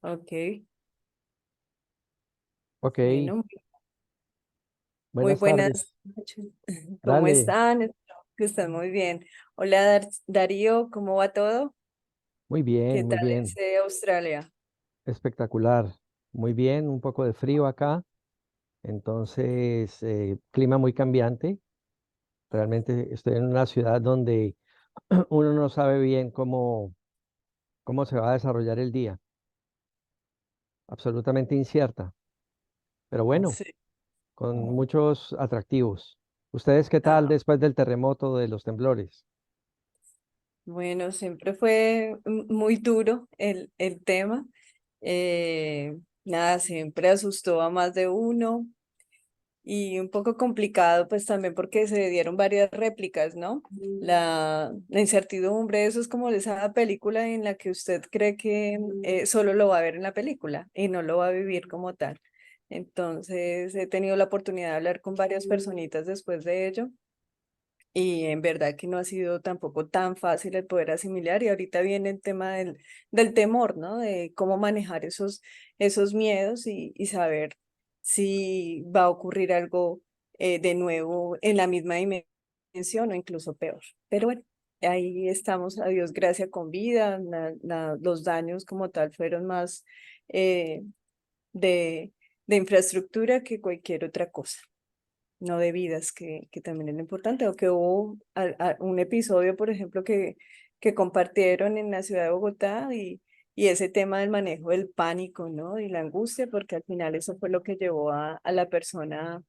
Ok, Ok, bueno, muy buenas buenas tardes. noches. ¿Cómo Dale, están? Espero que estén muy bien. Hola Darío, ¿cómo va todo? ¿Qué muy tal bien, ese Australia? espectacular. Muy bien, un poco de frío acá, entonces clima muy cambiante. Realmente estoy en una ciudad donde uno no sabe bien cómo se va a desarrollar el día, absolutamente incierta, pero bueno, Sí. con muchos atractivos. ¿Ustedes qué tal Ah, después del terremoto, de los temblores? bueno, siempre fue muy duro el tema. Nada, siempre asustó a más de uno. Y un poco complicado, pues también porque se dieron varias réplicas, ¿no? La incertidumbre, eso es como esa película en la que usted cree que solo lo va a ver en la película y no lo va a vivir como tal. Entonces he tenido la oportunidad de hablar con varias personitas después de ello y en verdad que no ha sido tampoco tan fácil el poder asimilar y ahorita viene el tema del temor, ¿no? De cómo manejar esos miedos y saber si va a ocurrir algo de nuevo en la misma dimensión o incluso peor. Pero bueno, ahí estamos, a Dios gracias, con vida. Los daños como tal fueron más eh, de, de infraestructura que cualquier otra cosa, no de vidas, que también es lo importante, o que hubo un episodio, por ejemplo, que compartieron en la ciudad de Bogotá y ese tema del manejo del pánico, ¿no? Y la angustia, porque al final eso fue lo que llevó a la persona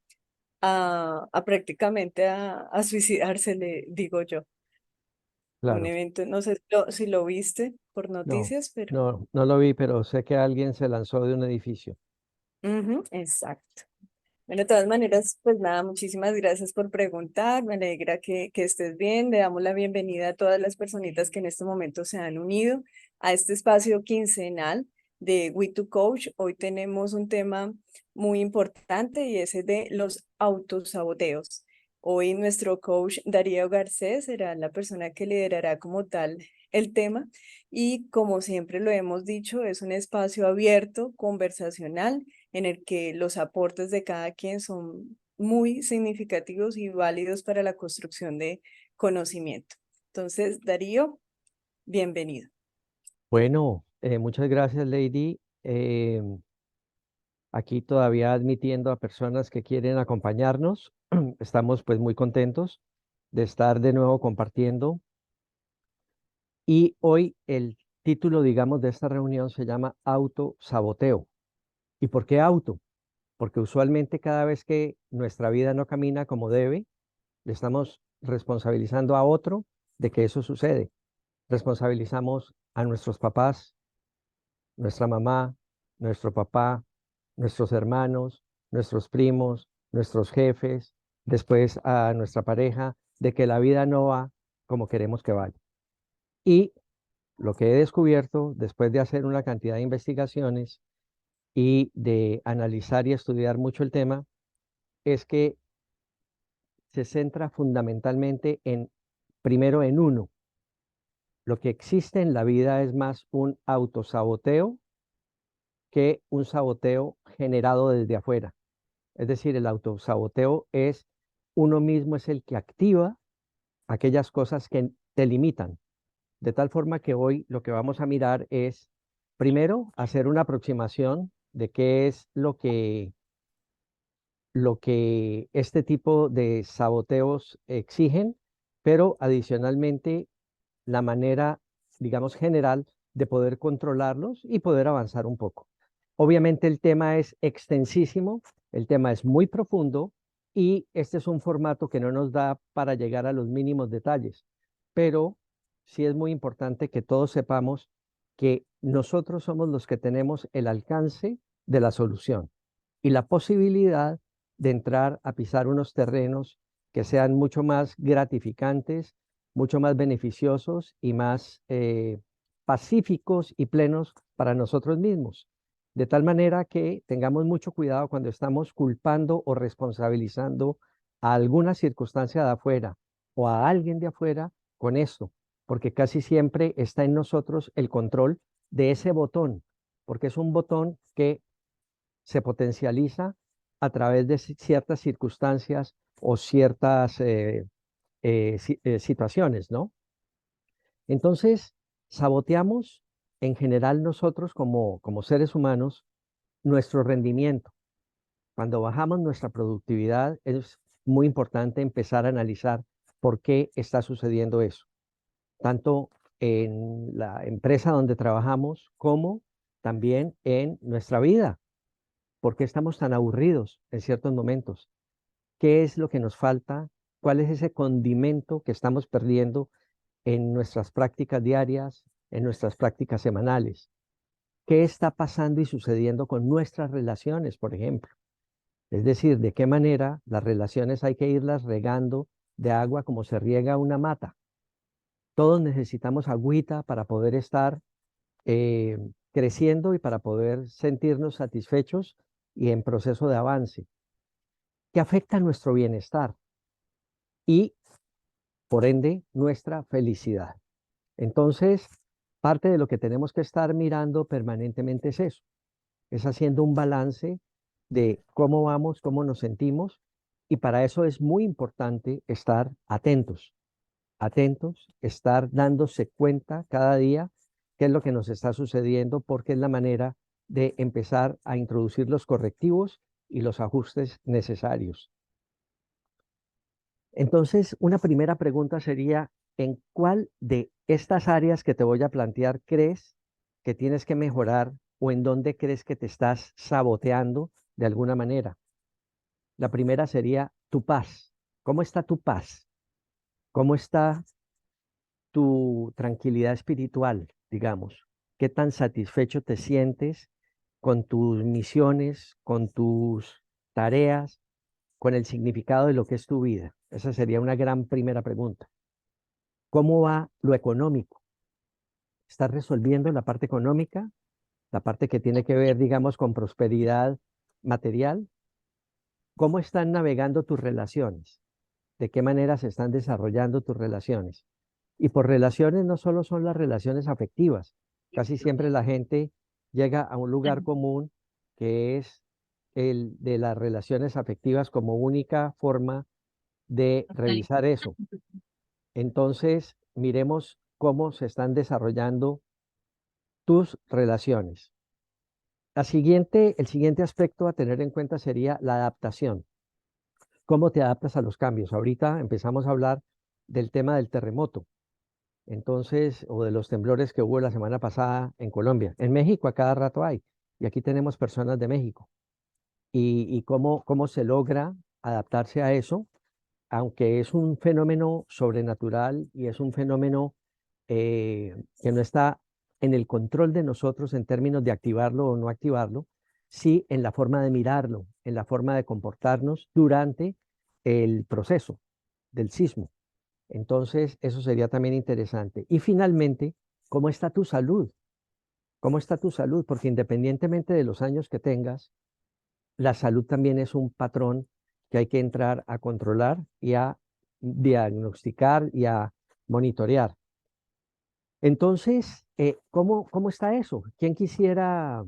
a prácticamente a suicidarse, le digo yo. Un Claro, evento, no sé si lo viste por no, noticias, pero no lo vi, pero sé que alguien se lanzó de un edificio. ujú, exacto. Bueno, de todas maneras, pues nada, muchísimas gracias por preguntar. Me alegra que estés bien. Le damos la bienvenida a todas las personitas que en este momento se han unido a este espacio quincenal de We2Coach. Hoy tenemos un tema muy importante y ese de los autosaboteos. Hoy nuestro coach Darío Garcés será la persona que liderará como tal el tema y como siempre lo hemos dicho, es un espacio abierto, conversacional en el que los aportes de cada quien son muy significativos y válidos para la construcción de conocimiento. Entonces, Darío, bienvenido. Bueno, muchas gracias, Lady. Aquí todavía admitiendo a personas que quieren acompañarnos. Estamos pues muy contentos de estar de nuevo compartiendo. Y hoy el título, digamos, de esta reunión se llama autosaboteo. ¿Y por qué auto? Porque usualmente cada vez que nuestra vida no camina como debe, le estamos responsabilizando a otro de que eso sucede. Responsabilizamos a nuestros papás, nuestra mamá, nuestro papá, nuestros hermanos, nuestros primos, nuestros jefes, después a nuestra pareja, de que la vida no va como queremos que vaya. Y lo que he descubierto después de hacer una cantidad de investigaciones y de analizar y estudiar mucho el tema es que se centra fundamentalmente en, primero, en uno. Lo que existe en la vida es más un autosaboteo que un saboteo generado desde afuera. Es decir, el autosaboteo es uno mismo es el que activa aquellas cosas que te limitan. De tal forma que hoy lo que vamos a mirar es, primero, hacer una aproximación de qué es lo que este tipo de saboteos exigen, pero adicionalmente la manera, digamos, general de poder controlarlos y poder avanzar un poco. Obviamente el tema es extensísimo, el tema es muy profundo y este es un formato que no nos da para llegar a los mínimos detalles, pero sí es muy importante que todos sepamos que nosotros somos los que tenemos el alcance de la solución y la posibilidad de entrar a pisar unos terrenos que sean mucho más gratificantes, mucho más beneficiosos y más pacíficos y plenos para nosotros mismos. De tal manera que tengamos mucho cuidado cuando estamos culpando o responsabilizando a alguna circunstancia de afuera o a alguien de afuera con esto, porque casi siempre está en nosotros el control de ese botón. porque es un botón que se potencializa a través de ciertas circunstancias o ciertas situaciones, ¿no? Entonces, saboteamos en general nosotros como seres humanos nuestro rendimiento. Cuando bajamos nuestra productividad, es muy importante empezar a analizar por qué está sucediendo eso, tanto en la empresa donde trabajamos como también en nuestra vida. ¿Por qué estamos tan aburridos en ciertos momentos? ¿Qué es lo que nos falta? ¿Cuál es ese condimento que estamos perdiendo en nuestras prácticas diarias, en nuestras prácticas semanales? ¿Qué está pasando y sucediendo con nuestras relaciones, por ejemplo? Es decir, de qué manera las relaciones hay que irlas regando de agua como se riega una mata. Todos necesitamos agüita para poder estar eh, creciendo y para poder sentirnos satisfechos y en proceso de avance, que afecta nuestro bienestar y, por ende, nuestra felicidad. Entonces, parte de lo que tenemos que estar mirando permanentemente es eso, es haciendo un balance de cómo vamos, cómo nos sentimos, y para eso es muy importante estar atentos, estar dándose cuenta cada día qué es lo que nos está sucediendo, porque es la manera de empezar a introducir los correctivos y los ajustes necesarios. Entonces, una primera pregunta sería, ¿en cuál de estas áreas que te voy a plantear crees que tienes que mejorar o en dónde crees que te estás saboteando de alguna manera? La primera sería tu paz. ¿Cómo está tu paz? ¿Cómo está tu tranquilidad espiritual, digamos? ¿Qué tan satisfecho te sientes con tus misiones, con tus tareas, con el significado de lo que es tu vida? Esa sería una gran primera pregunta. ¿Cómo va lo económico? ¿Estás resolviendo la parte económica? La parte que tiene que ver, digamos, con prosperidad material. ¿Cómo están navegando tus relaciones? ¿De qué manera se están desarrollando tus relaciones? Y por relaciones no solo son las relaciones afectivas. Casi siempre la gente llega a un lugar común que es el de las relaciones afectivas como única forma de revisar eso. Entonces, miremos cómo se están desarrollando tus relaciones. El siguiente aspecto a tener en cuenta sería la adaptación. ¿Cómo te adaptas a los cambios? Ahorita empezamos a hablar del tema del terremoto, entonces, o de los temblores que hubo la semana pasada en Colombia. En México a cada rato hay, y aquí tenemos personas de México. Y cómo se logra adaptarse a eso, aunque es un fenómeno sobrenatural y es un fenómeno que no está en el control de nosotros en términos de activarlo o no activarlo, sí en la forma de mirarlo, en la forma de comportarnos durante el proceso del sismo. Entonces, eso sería también interesante. Y finalmente, ¿cómo está tu salud? ¿Cómo está tu salud? Porque independientemente de los años que tengas, la salud también es un patrón que hay que entrar a controlar y a diagnosticar y a monitorear. Entonces, ¿cómo está eso? ¿Quién quisiera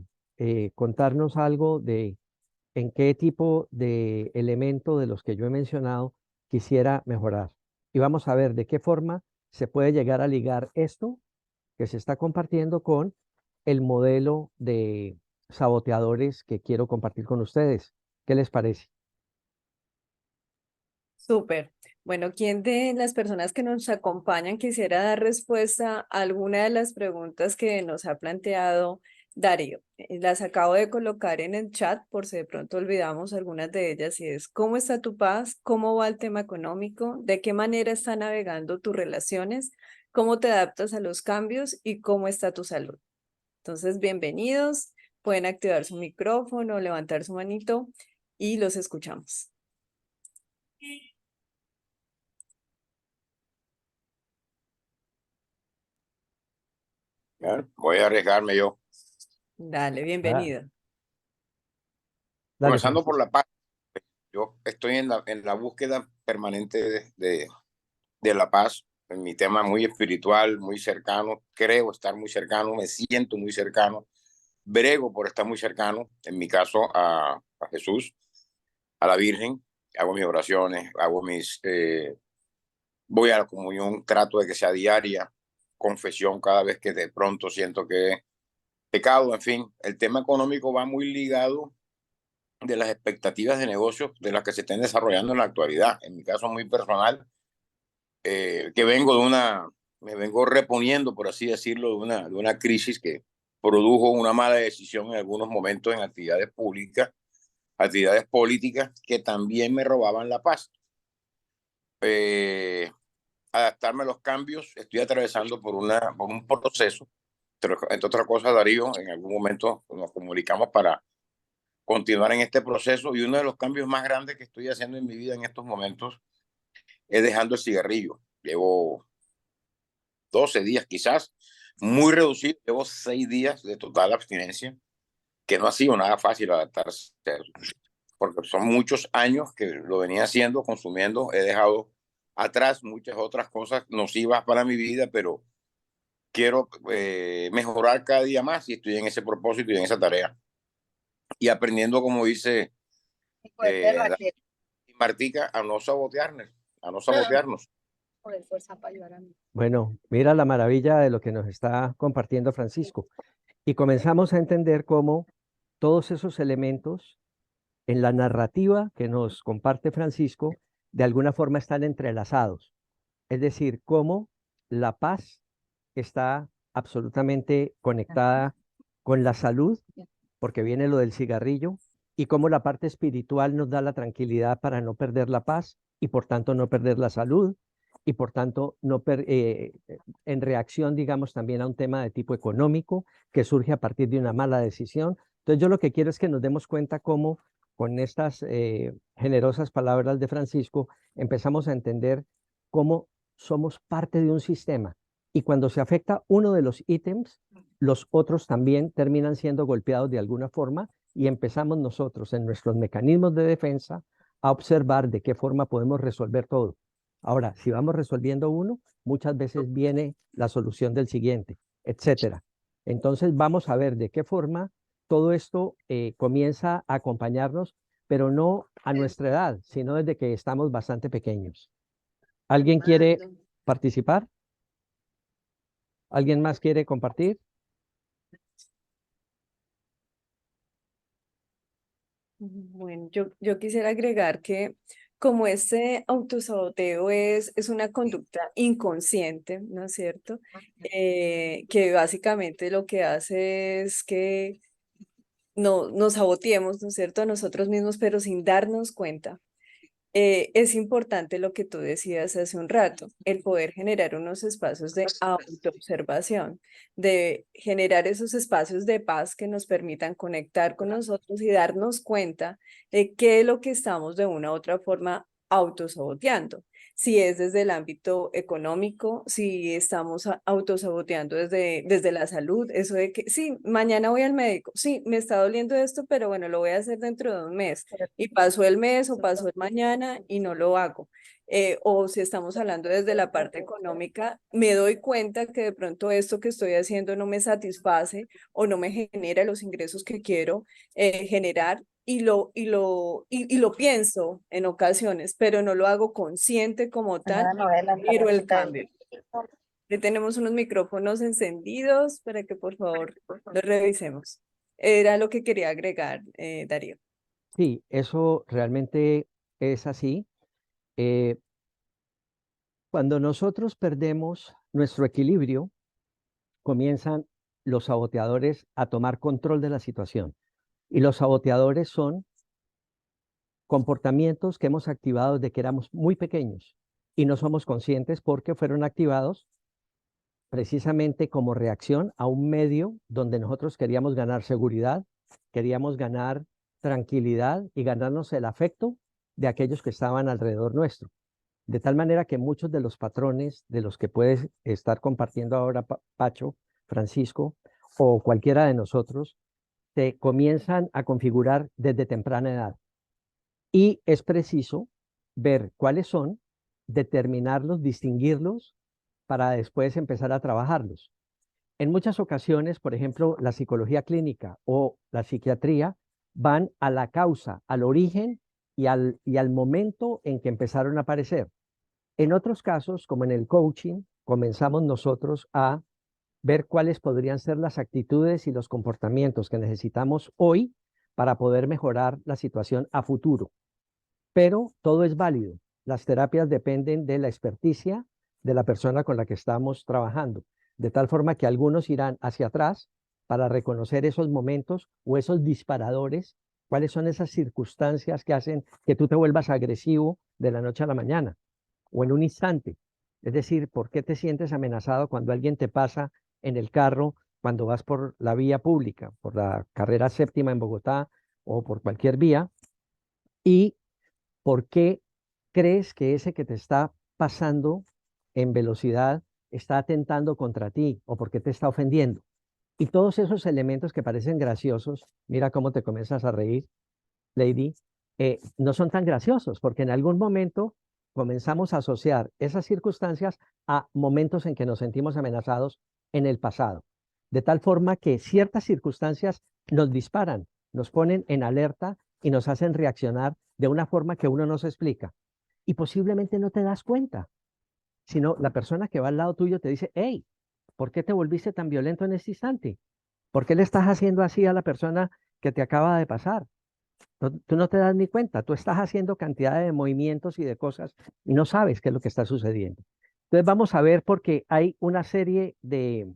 contarnos algo de en qué tipo de elemento de los que yo he mencionado quisiera mejorar? Y vamos a ver de qué forma se puede llegar a ligar esto que se está compartiendo con el modelo de saboteadores que quiero compartir con ustedes. ¿Qué les parece? Súper. Bueno, ¿quién de las personas que nos acompañan quisiera dar respuesta a alguna de las preguntas que nos ha planteado Darío? Las acabo de colocar en el chat por si de pronto olvidamos algunas de ellas y es, ¿cómo está tu paz? ¿Cómo va el tema económico? ¿De qué manera está navegando tus relaciones? ¿Cómo te adaptas a los cambios? ¿Y cómo está tu salud? Entonces, bienvenidos. Pueden activar su micrófono, levantar su manito y los escuchamos. Bueno, voy a arriesgarme yo. Dale, Ah, bienvenido. dale, Comenzando pues. por la paz. Yo estoy en la búsqueda permanente de la paz. En mi tema muy espiritual, muy cercano. Creo estar muy cercano, me siento muy cercano brego por estar muy cercano, en mi caso, a Jesús, a la Virgen. Hago mis oraciones, voy a la comunión, trato de que sea diaria, confesión cada vez que de pronto siento que he pecado. En fin, el tema económico va muy ligado de las expectativas de negocios de las que se estén desarrollando en la actualidad. En mi caso muy personal, que me vengo reponiendo, por así decirlo, de una crisis que produjo una mala decisión en algunos momentos en actividades públicas, actividades políticas que también me robaban la paz. Adaptarme a los cambios, estoy atravesando por un proceso, entre otras cosas, Darío, en algún momento nos comunicamos para continuar en este proceso, y uno de los cambios más grandes que estoy haciendo en mi vida en estos momentos es dejando el cigarrillo. Llevo 12 días quizás, muy reducido, llevo 6 días de total abstinencia, que no ha sido nada fácil adaptarse a eso, porque son muchos años que lo venía haciendo, consumiendo, he dejado atrás muchas otras cosas nocivas para mi vida, pero quiero mejorar cada día más y estoy en ese propósito y en esa tarea. Y aprendiendo, como dice Martica, a no sabotearnos. Bueno, mira la maravilla de lo que nos está compartiendo Francisco. Y comenzamos a entender cómo todos esos elementos en la narrativa que nos comparte Francisco, de alguna forma están entrelazados. Es decir, cómo la paz está absolutamente conectada con la salud, porque viene lo del cigarrillo, y cómo la parte espiritual nos da la tranquilidad para no perder la paz y por tanto no perder la salud y por tanto en reacción, digamos, también a un tema de tipo económico que surge a partir de una mala decisión. Entonces yo lo que quiero es que nos demos cuenta cómo con estas generosas palabras de Francisco empezamos a entender cómo somos parte de un sistema y cuando se afecta uno de los ítems, los otros también terminan siendo golpeados de alguna forma y empezamos nosotros en nuestros mecanismos de defensa a observar de qué forma podemos resolver todo. Ahora, si vamos resolviendo uno, muchas veces viene la solución del siguiente, etcétera. Entonces vamos a ver de qué forma todo esto comienza a acompañarnos, pero no a nuestra edad, sino desde que estamos bastante pequeños. ¿Alguien quiere participar? ¿Alguien más quiere compartir? Bueno, yo quisiera agregar que como este autosaboteo es una conducta inconsciente, ¿no es cierto? Que básicamente lo que hace es que no, nos saboteemos, ¿no es cierto?, a nosotros mismos, pero sin darnos cuenta. Es importante lo que tú decías hace un rato, el poder generar unos espacios de autoobservación, de generar esos espacios de paz que nos permitan conectar con nosotros y darnos cuenta de qué es lo que estamos de una u otra forma autosaboteando. Si es desde el ámbito económico, si estamos autosaboteando desde la salud, eso de que sí, mañana voy al médico, sí, me está doliendo esto, pero bueno, lo voy a hacer dentro de un mes y pasó el mes o pasó el mañana y no lo hago. O si estamos hablando desde la parte económica, me doy cuenta que de pronto esto que estoy haciendo no me satisface o no me genera los ingresos que quiero generar y lo pienso en ocasiones, pero no lo hago consciente como tal, quiero el cambio. Ya tenemos unos micrófonos encendidos para que por favor los revisemos. Era lo que quería agregar, Darío. Sí, eso realmente es así. Eh, Cuando nosotros perdemos nuestro equilibrio, comienzan los saboteadores a tomar control de la situación. Y los saboteadores son comportamientos que hemos activado desde que éramos muy pequeños y no somos conscientes porque fueron activados precisamente como reacción a un medio donde nosotros queríamos ganar seguridad, queríamos ganar tranquilidad y ganarnos el afecto de aquellos que estaban alrededor nuestro. De tal manera que muchos de los patrones de los que puedes estar compartiendo ahora Pacho, Francisco o cualquiera de nosotros, se comienzan a configurar desde temprana edad. Y es preciso ver cuáles son, determinarlos, distinguirlos, para después empezar a trabajarlos. En muchas ocasiones, por ejemplo, la psicología clínica o la psiquiatría van a la causa, al origen y al momento en que empezaron a aparecer. En otros casos, como en el coaching, comenzamos nosotros a ver cuáles podrían ser las actitudes y los comportamientos que necesitamos hoy para poder mejorar la situación a futuro. Pero todo es válido. Las terapias dependen de la experticia de la persona con la que estamos trabajando, de tal forma que algunos irán hacia atrás para reconocer esos momentos o esos disparadores, cuáles son esas circunstancias que hacen que tú te vuelvas agresivo de la noche a la mañana o en un instante. Es decir, ¿por qué te sientes amenazado cuando alguien te pasa en el carro, cuando vas por la vía pública, por la carrera séptima en Bogotá o por cualquier vía? ¿Y por qué crees que ese que te está pasando en velocidad está atentando contra ti o por qué te está ofendiendo? Y todos esos elementos que parecen graciosos, mira cómo te comienzas a reír, Lady, no son tan graciosos, porque en algún momento comenzamos a asociar esas circunstancias a momentos en que nos sentimos amenazados en el pasado, de tal forma que ciertas circunstancias nos disparan, nos ponen en alerta y nos hacen reaccionar de una forma que uno no se explica. Y posiblemente no te das cuenta, sino la persona que va al lado tuyo te dice, hey, ¿por qué te volviste tan violento en este instante? ¿Por qué le estás haciendo así a la persona que te acaba de pasar? Tú no te das ni cuenta, tú estás haciendo cantidad de movimientos y de cosas y no sabes qué es lo que está sucediendo. Entonces vamos a ver porque hay una serie de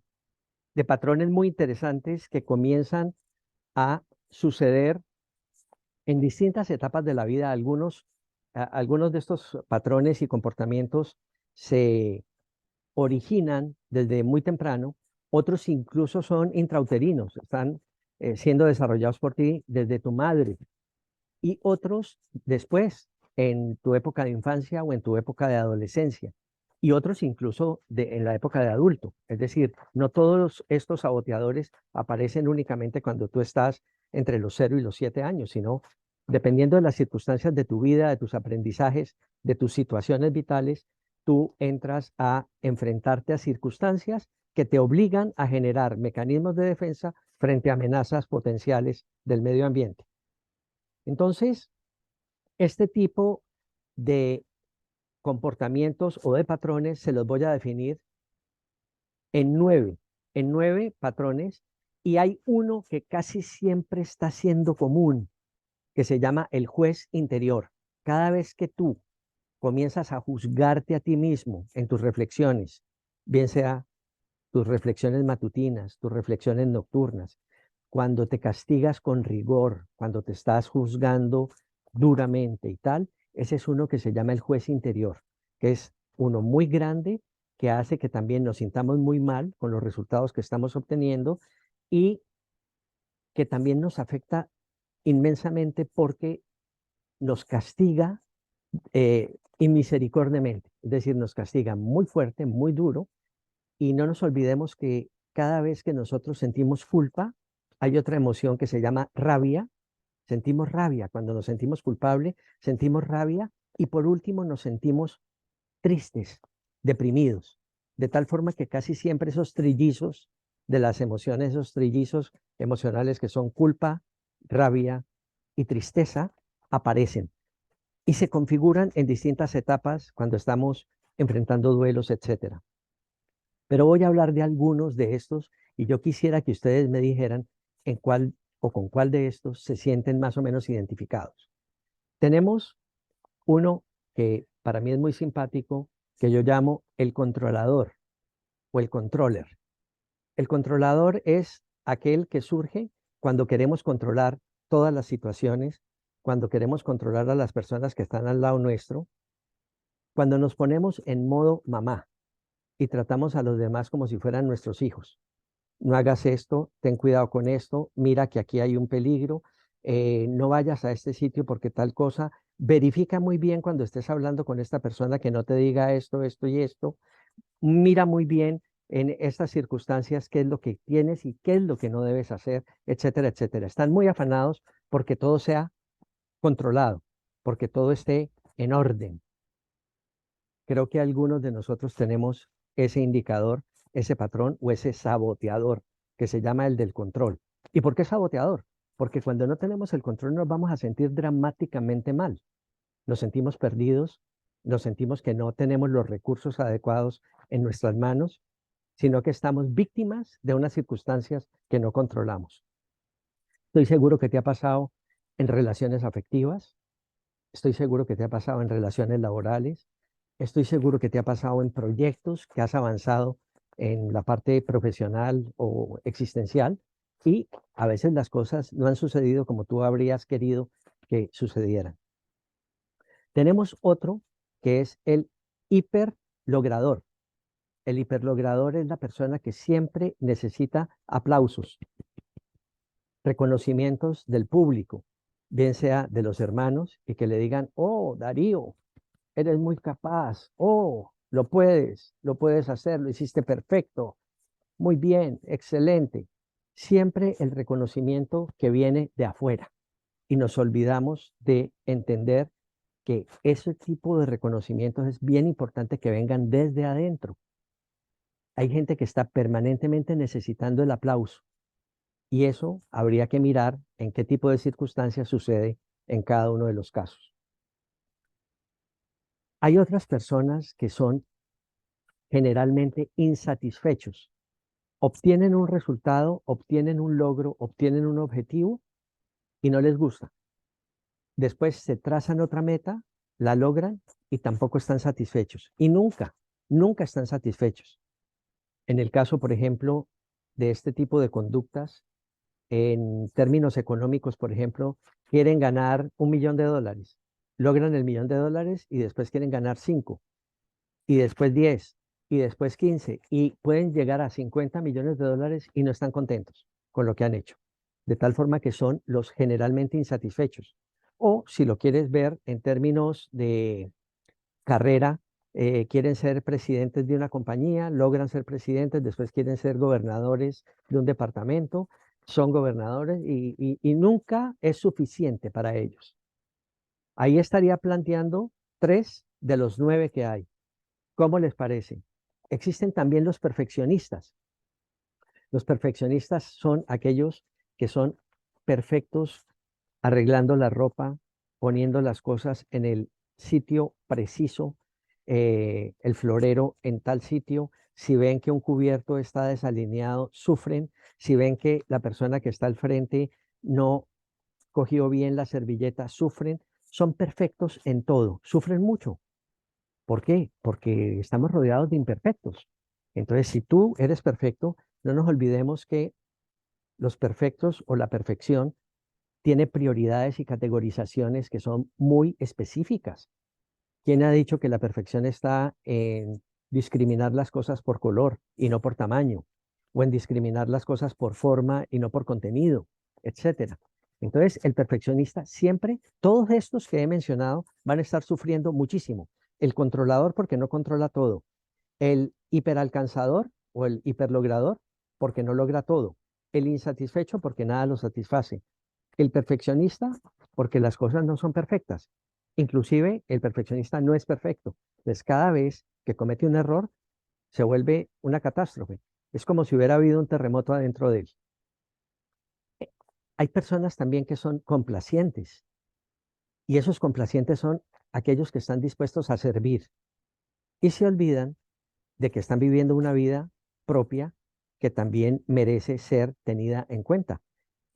patrones muy interesantes que comienzan a suceder en distintas etapas de la vida. Algunos de estos patrones y comportamientos se originan desde muy temprano, otros incluso son intrauterinos, están siendo desarrollados por ti desde tu madre y otros después, en tu época de infancia o en tu época de adolescencia, y otros incluso en la época de adulto. Es decir, no todos estos saboteadores aparecen únicamente cuando tú estás entre los 0 y los 7 años, sino dependiendo de las circunstancias de tu vida, de tus aprendizajes, de tus situaciones vitales, tú entras a enfrentarte a circunstancias que te obligan a generar mecanismos de defensa frente a amenazas potenciales del medio ambiente. Entonces, este tipo de comportamientos o de patrones se los voy a definir en en nueve patrones, y hay uno que casi siempre está siendo común, que se llama el juez interior. Cada vez que tú comienzas a juzgarte a ti mismo en tus reflexiones, bien sea tus reflexiones matutinas, tus reflexiones nocturnas, cuando te castigas con rigor, cuando te estás juzgando duramente y tal, ese es uno que se llama el juez interior, que es uno muy grande que hace que también nos sintamos muy mal con los resultados que estamos obteniendo y que también nos afecta inmensamente porque nos castiga inmisericordiamente, es decir, nos castiga muy fuerte, muy duro, y no nos olvidemos que cada vez que nosotros sentimos culpa, hay otra emoción que se llama rabia. Sentimos rabia. Cuando nos sentimos culpables, sentimos rabia. Y por último, nos sentimos tristes, deprimidos. De tal forma que casi siempre esos trillizos de las emociones, esos trillizos emocionales que son culpa, rabia y tristeza, aparecen y se configuran en distintas etapas cuando estamos enfrentando duelos, etcétera. Pero voy a hablar de algunos de estos y yo quisiera que ustedes me dijeran en cuál o con cuál de estos se sienten más o menos identificados. Tenemos uno que para mí es muy simpático, que yo llamo el controlador o el controller. El controlador es aquel que surge cuando queremos controlar todas las situaciones, cuando queremos controlar a las personas que están al lado nuestro, cuando nos ponemos en modo mamá y tratamos a los demás como si fueran nuestros hijos. No hagas esto, ten cuidado con esto, mira que aquí hay un peligro, no vayas a este sitio porque tal cosa. Verifica muy bien cuando estés hablando con esta persona que no te diga esto, esto y esto. Mira muy bien en estas circunstancias qué es lo que tienes y qué es lo que no debes hacer, etcétera, etcétera. Están muy afanados porque todo sea controlado, porque todo esté en orden. Creo que algunos de nosotros tenemos ese indicador ese patrón o ese saboteador que se llama el del control. ¿Y por qué saboteador? Porque cuando no tenemos el control nos vamos a sentir dramáticamente mal. Nos sentimos perdidos, nos sentimos que no tenemos los recursos adecuados en nuestras manos, sino que estamos víctimas de unas circunstancias que no controlamos. Estoy seguro que te ha pasado en relaciones afectivas, estoy seguro que te ha pasado en relaciones laborales, estoy seguro que te ha pasado en proyectos que has avanzado en la parte profesional o existencial y a veces las cosas no han sucedido como tú habrías querido que sucedieran. Tenemos otro que es el hiperlogrador. El hiperlogrador es la persona que siempre necesita aplausos, reconocimientos del público, bien sea de los hermanos y que le digan, oh, Darío, eres muy capaz, oh, lo puedes hacer, lo hiciste perfecto, muy bien, excelente. Siempre el reconocimiento que viene de afuera y nos olvidamos de entender que ese tipo de reconocimientos es bien importante que vengan desde adentro. Hay gente que está permanentemente necesitando el aplauso y eso habría que mirar en qué tipo de circunstancias sucede en cada uno de los casos. Hay otras personas que son generalmente insatisfechos. Obtienen un resultado, obtienen un logro, obtienen un objetivo y no les gusta. Después se trazan otra meta, la logran y tampoco están satisfechos. Y nunca están satisfechos. En el caso, por ejemplo, de este tipo de conductas, en términos económicos, por ejemplo, quieren ganar $1.000.000, logran el $1.000.000 y después quieren ganar 5, y después 10, y después 15, y pueden llegar a $50.000.000 y no están contentos con lo que han hecho. De tal forma que son los generalmente insatisfechos. O si lo quieres ver en términos de carrera, quieren ser presidentes de una compañía, logran ser presidentes, después quieren ser gobernadores de un departamento, son gobernadores y nunca es suficiente para ellos. Ahí estaría planteando 3 de los 9 que hay. ¿Cómo les parece? Existen también los perfeccionistas. Los perfeccionistas son aquellos que son perfectos arreglando la ropa, poniendo las cosas en el sitio preciso, el florero en tal sitio. Si ven que un cubierto está desalineado, sufren. Si ven que la persona que está al frente no cogió bien la servilleta, sufren. Son perfectos en todo, sufren mucho. ¿Por qué? Porque estamos rodeados de imperfectos. Entonces, si tú eres perfecto, no nos olvidemos que los perfectos o la perfección tiene prioridades y categorizaciones que son muy específicas. ¿Quién ha dicho que la perfección está en discriminar las cosas por color y no por tamaño? O en discriminar las cosas por forma y no por contenido, etcétera. Entonces, el perfeccionista siempre, todos estos que he mencionado, van a estar sufriendo muchísimo. El controlador porque no controla todo. El hiperalcanzador o el hiperlogrador porque no logra todo. El insatisfecho porque nada lo satisface. El perfeccionista porque las cosas no son perfectas. Inclusive el perfeccionista no es perfecto. Entonces cada vez que comete un error se vuelve una catástrofe. Es como si hubiera habido un terremoto adentro de él. Hay personas también que son complacientes y esos complacientes son aquellos que están dispuestos a servir y se olvidan de que están viviendo una vida propia que también merece ser tenida en cuenta,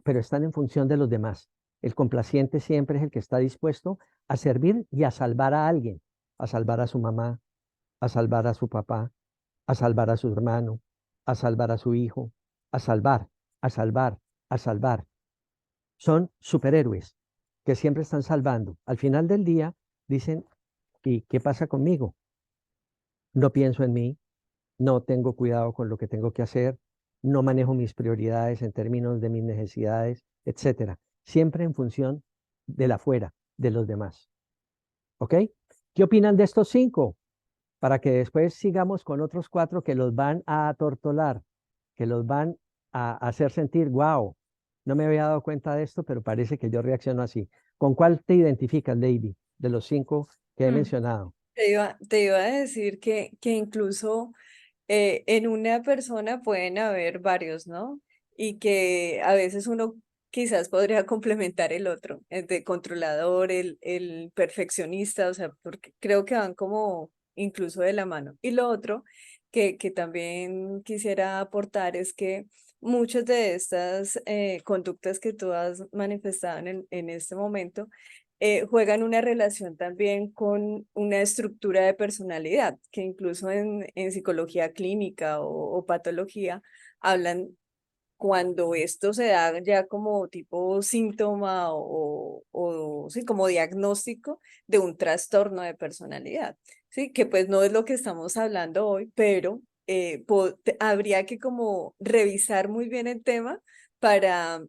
pero están en función de los demás. El complaciente siempre es el que está dispuesto a servir y a salvar a alguien, a salvar a su mamá, a salvar a su papá, a salvar a su hermano, a salvar a su hijo, a salvar, a salvar, a salvar. Son superhéroes que siempre están salvando. Al final del día dicen, ¿y qué pasa conmigo? No pienso en mí, no tengo cuidado con lo que tengo que hacer, no manejo mis prioridades en términos de mis necesidades, etcétera. Siempre en función de la afuera, de los demás. ¿Ok? ¿Qué opinan de estos 5? Para que después sigamos con otros 4 que los van a atortolar, que los van a hacer sentir, wow, no me había dado cuenta de esto, pero parece que yo reacciono así. ¿Con cuál te identificas, Lady, de los 5 que he Mm. mencionado? Te iba a decir que incluso en una persona pueden haber varios, ¿no? Y que a veces uno quizás podría complementar el otro, el de controlador, el perfeccionista, o sea, porque creo que van como incluso de la mano. Y lo otro que también quisiera aportar es que muchas de estas conductas que tú has manifestado en este momento juegan una relación también con una estructura de personalidad, que incluso en psicología clínica o patología hablan cuando esto se da ya como tipo síntoma o sí, como diagnóstico de un trastorno de personalidad, ¿sí? Que pues no es lo que estamos hablando hoy, pero habría que como revisar muy bien el tema para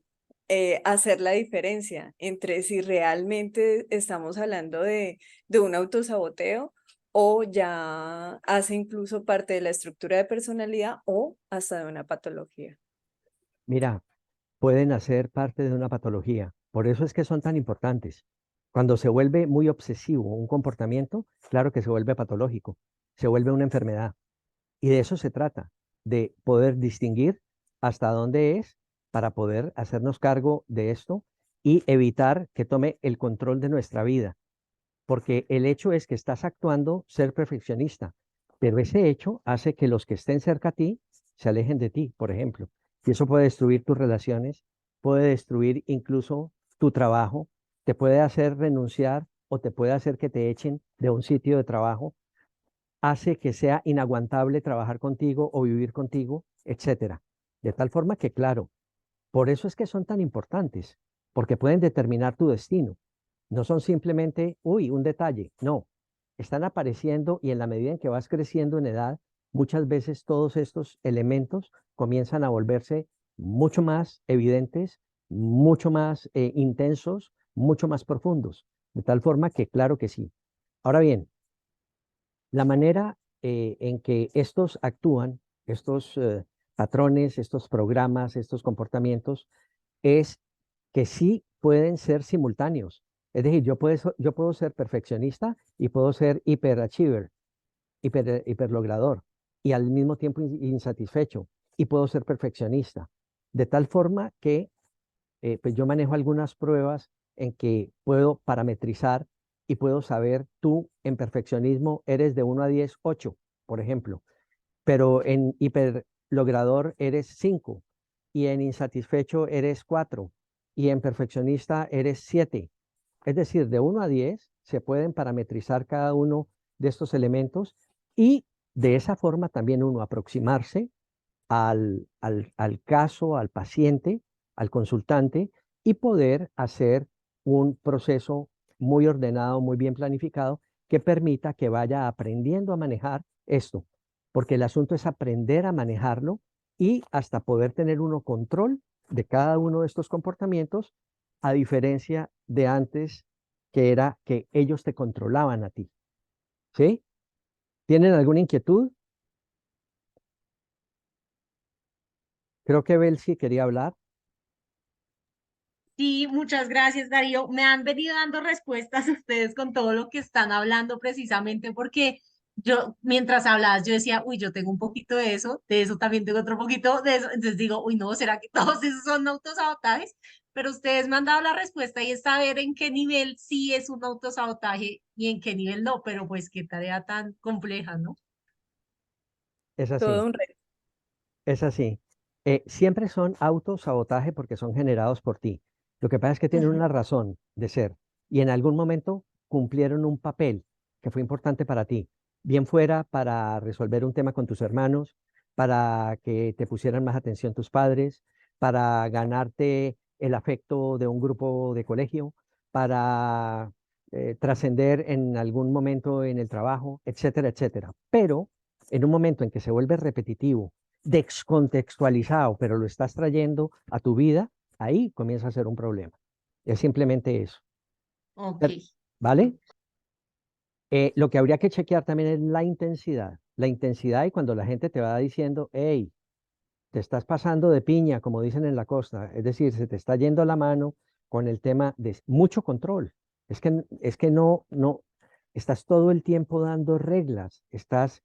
hacer la diferencia entre si realmente estamos hablando de un autosaboteo o ya hace incluso parte de la estructura de personalidad o hasta de una patología. Mira, pueden hacer parte de una patología. Por eso es que son tan importantes. Cuando se vuelve muy obsesivo un comportamiento, claro que se vuelve patológico, se vuelve una enfermedad. Y de eso se trata, de poder distinguir hasta dónde es para poder hacernos cargo de esto y evitar que tome el control de nuestra vida. Porque el hecho es que estás actuando ser perfeccionista, pero ese hecho hace que los que estén cerca a ti se alejen de ti, por ejemplo. Y eso puede destruir tus relaciones, puede destruir incluso tu trabajo, te puede hacer renunciar o te puede hacer que te echen de un sitio de trabajo, hace que sea inaguantable trabajar contigo o vivir contigo, etcétera. De tal forma que, claro, por eso es que son tan importantes, porque pueden determinar tu destino. No son simplemente, uy, un detalle, no. Están apareciendo y en la medida en que vas creciendo en edad, muchas veces todos estos elementos comienzan a volverse mucho más evidentes, mucho más intensos, mucho más profundos. De tal forma que, claro que sí. Ahora bien, la manera en que estos actúan, estos patrones, estos programas, estos comportamientos, es que sí pueden ser simultáneos. Es decir, yo puedo ser perfeccionista y puedo ser hiperachiever, hiperlogrador, y al mismo tiempo insatisfecho, y puedo ser perfeccionista. De tal forma que pues yo manejo algunas pruebas en que puedo parametrizar y puedo saber, tú en perfeccionismo eres de 1 a 10 8, por ejemplo, pero en hiperlogrador eres 5 y en insatisfecho eres 4 y en perfeccionista eres 7. Es decir, de 1 a 10 se pueden parametrizar cada uno de estos elementos y de esa forma también uno aproximarse al caso, al paciente, al consultante y poder hacer un proceso muy ordenado, muy bien planificado que permita que vaya aprendiendo a manejar esto, porque el asunto es aprender a manejarlo y hasta poder tener uno control de cada uno de estos comportamientos, a diferencia de antes, que era que ellos te controlaban a ti. ¿Sí? ¿Tienen alguna inquietud? Creo que Belsi quería hablar. Sí, muchas gracias, Darío. Me han venido dando respuestas ustedes con todo lo que están hablando precisamente porque yo, mientras hablabas, yo decía, uy, yo tengo un poquito de eso también tengo otro poquito de eso. Entonces digo, uy, no, ¿será que todos esos son autosabotajes? Pero ustedes me han dado la respuesta y es saber en qué nivel sí es un autosabotaje y en qué nivel no, pero pues qué tarea tan compleja, ¿no? Es Todo así. un reto. Es así. Siempre son autosabotaje porque son generados por ti. Lo que pasa es que tienen Ujú. una razón de ser y en algún momento cumplieron un papel que fue importante para ti. Bien fuera para resolver un tema con tus hermanos, para que te pusieran más atención tus padres, para ganarte el afecto de un grupo de colegio, para trascender en algún momento en el trabajo, etcétera, etcétera. Pero en un momento en que se vuelve repetitivo, descontextualizado, pero lo estás trayendo a tu vida, ahí comienza a ser un problema. Es simplemente eso. Ok. ¿Vale? Lo que habría que chequear también es la intensidad. La intensidad y cuando la gente te va diciendo, hey, te estás pasando de piña, como dicen en la costa, es decir, se te está yendo la mano con el tema de mucho control. Es que no, estás todo el tiempo dando reglas, estás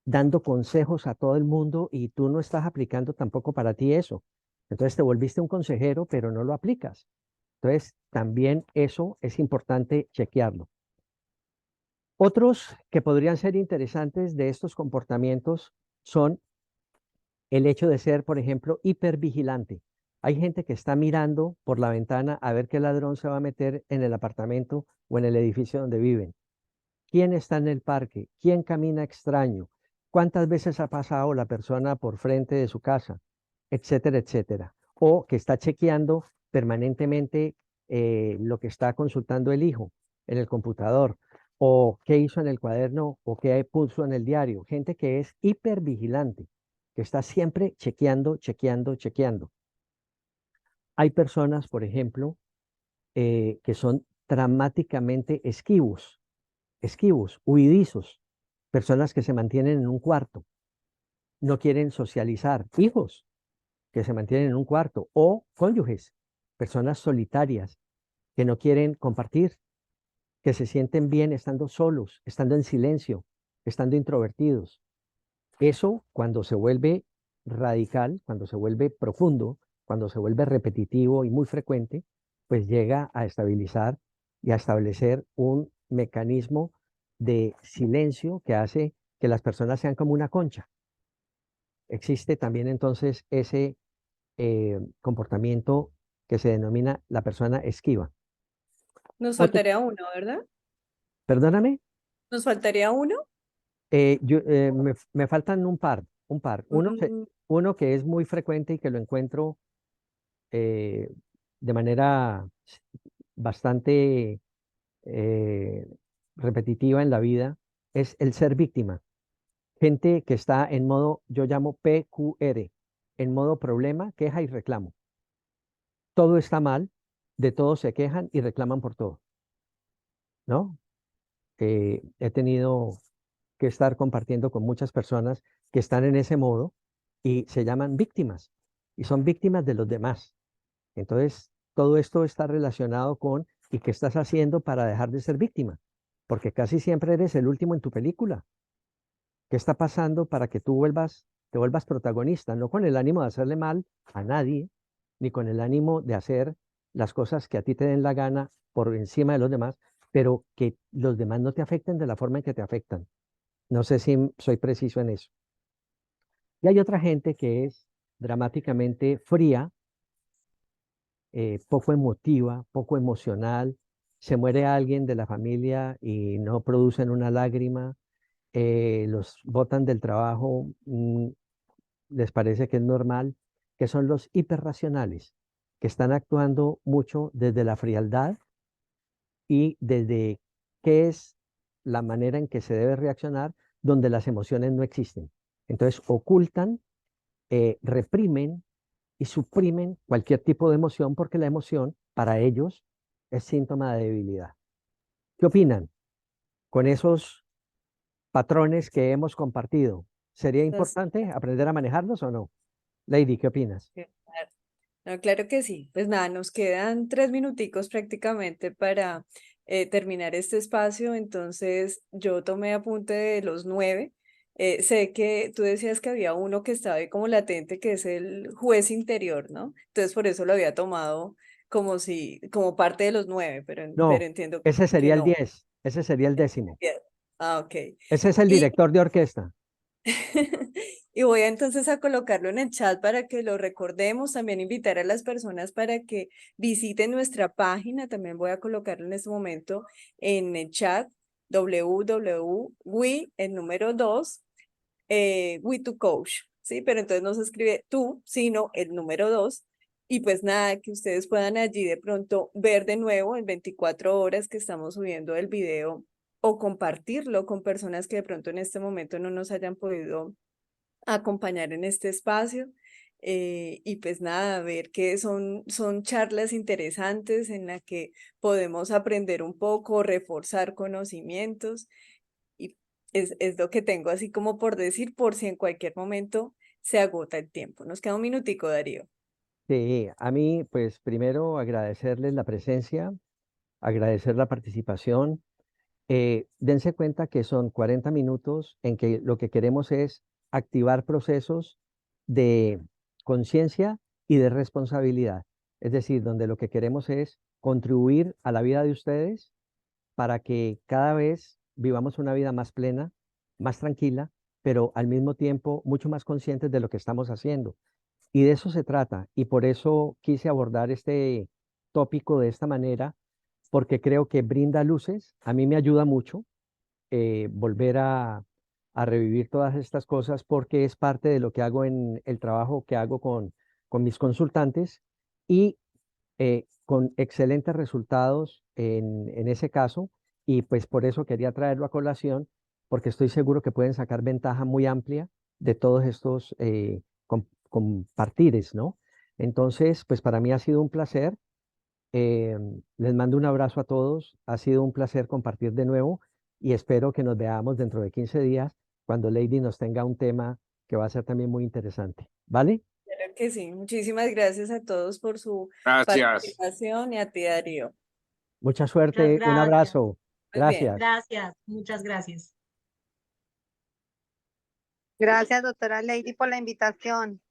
dando consejos a todo el mundo y tú no estás aplicando tampoco para ti eso. Entonces te volviste un consejero, pero no lo aplicas. Entonces también eso es importante chequearlo. Otros que podrían ser interesantes de estos comportamientos son el hecho de ser, por ejemplo, hipervigilante. Hay gente que está mirando por la ventana a ver qué ladrón se va a meter en el apartamento o en el edificio donde viven. ¿Quién está en el parque? ¿Quién camina extraño? ¿Cuántas veces ha pasado la persona por frente de su casa? Etcétera, etcétera. O que está chequeando permanentemente lo que está consultando el hijo en el computador, o qué hizo en el cuaderno, o qué puso en el diario. Gente que es hipervigilante, que está siempre chequeando, chequeando, chequeando. Hay personas, por ejemplo, que son dramáticamente esquivos, huidizos, personas que se mantienen en un cuarto, no quieren socializar, hijos que se mantienen en un cuarto, o cónyuges, personas solitarias que no quieren compartir, que se sienten bien estando solos, estando en silencio, estando introvertidos. Eso cuando se vuelve radical, cuando se vuelve profundo, cuando se vuelve repetitivo y muy frecuente, pues llega a estabilizar y a establecer un mecanismo de silencio que hace que las personas sean como una concha. Existe también entonces ese comportamiento que se denomina la persona esquiva. Nos Otro, faltaría uno, ¿verdad? perdóname, Nos faltaría uno. me faltan un par. Mm, Uno que es muy frecuente y que lo encuentro eh, de manera bastante eh, repetitiva en la vida, es el ser víctima. Gente que está en modo, yo llamo PQR, en modo problema, queja y reclamo. Todo está mal, de todo se quejan y reclaman por todo, ¿no? He tenido que estar compartiendo con muchas personas que están en ese modo y se llaman víctimas y son víctimas de los demás. Entonces, todo esto está relacionado con ¿y qué estás haciendo para dejar de ser víctima? Porque casi siempre eres el último en tu película. ¿Qué está pasando para que tú te vuelvas protagonista? No con el ánimo de hacerle mal a nadie, ni con el ánimo de hacer las cosas que a ti te den la gana por encima de los demás, pero que los demás no te afecten de la forma en que te afectan. No sé si soy preciso en eso. Y hay otra gente que es dramáticamente fría, poco emotiva, poco emocional. Se muere alguien de la familia y no producen una lágrima. Los botan del trabajo, les parece que es normal, que son los hiperracionales, que están actuando mucho desde la frialdad y desde qué es la manera en que se debe reaccionar donde las emociones no existen. Entonces ocultan, reprimen y suprimen cualquier tipo de emoción porque la emoción para ellos es síntoma de debilidad. ¿Qué opinan con esos patrones que hemos compartido? ¿Sería las- importante aprender a manejarlos o no? Lady, ¿qué opinas? claro. No, claro que sí. Pues nada, nos quedan 3 minuticos prácticamente para terminar este espacio. Entonces, yo tomé apunte de los 9. Sé que tú decías que había uno que estaba ahí como latente, que es el juez interior, ¿no? Entonces, por eso lo había tomado como si, como parte de los 9, pero No, entiendo ese que sería el no. 10, ese sería el décimo. Bien. Ah, ok. Ese es el Y director de orquesta. Y voy entonces a colocarlo en el chat para que lo recordemos, también invitar a las personas para que visiten nuestra página, también voy a colocarlo en este momento en el chat, www.we, el número 2, we to coach, ¿sí? Pero entonces no se escribe tú, sino el número 2. Y pues nada, que ustedes puedan allí de pronto ver de nuevo en 24 horas que estamos subiendo el video o compartirlo con personas que de pronto en este momento no nos hayan podido acompañar en este espacio. Y pues nada, ver que son charlas interesantes en las que podemos aprender un poco, reforzar conocimientos y es lo que tengo así como por decir, por si en cualquier momento se agota el tiempo. Nos queda un minutico, Darío. Sí, a mí, pues primero agradecerles la presencia, agradecer la participación. dense cuenta que son 40 minutos en que lo que queremos es activar procesos de conciencia y de responsabilidad. Es decir, donde lo que queremos es contribuir a la vida de ustedes para que cada vez vivamos una vida más plena, más tranquila, pero al mismo tiempo mucho más conscientes de lo que estamos haciendo. Y de eso se trata. Y por eso quise abordar este tópico de esta manera, porque creo que brinda luces. A mí me ayuda mucho volver a revivir todas estas cosas porque es parte de lo que hago en el trabajo que hago con mis consultantes y con excelentes resultados en ese caso. Y pues por eso quería traerlo a colación, porque estoy seguro que pueden sacar ventaja muy amplia de todos estos compartires, ¿no? Entonces, pues para mí ha sido un placer. Eh, Les mando un abrazo a todos. Ha sido un placer compartir de nuevo y espero que nos veamos dentro de 15 días cuando Lady nos tenga un tema que va a ser también muy interesante. ¿Vale? Claro que sí. Muchísimas gracias a todos por su Gracias. participación y a ti, Darío. Mucha Muchas suerte. Un gracias. abrazo. Muy bien. Gracias. Gracias, muchas gracias. Gracias, doctora Lady, por la invitación.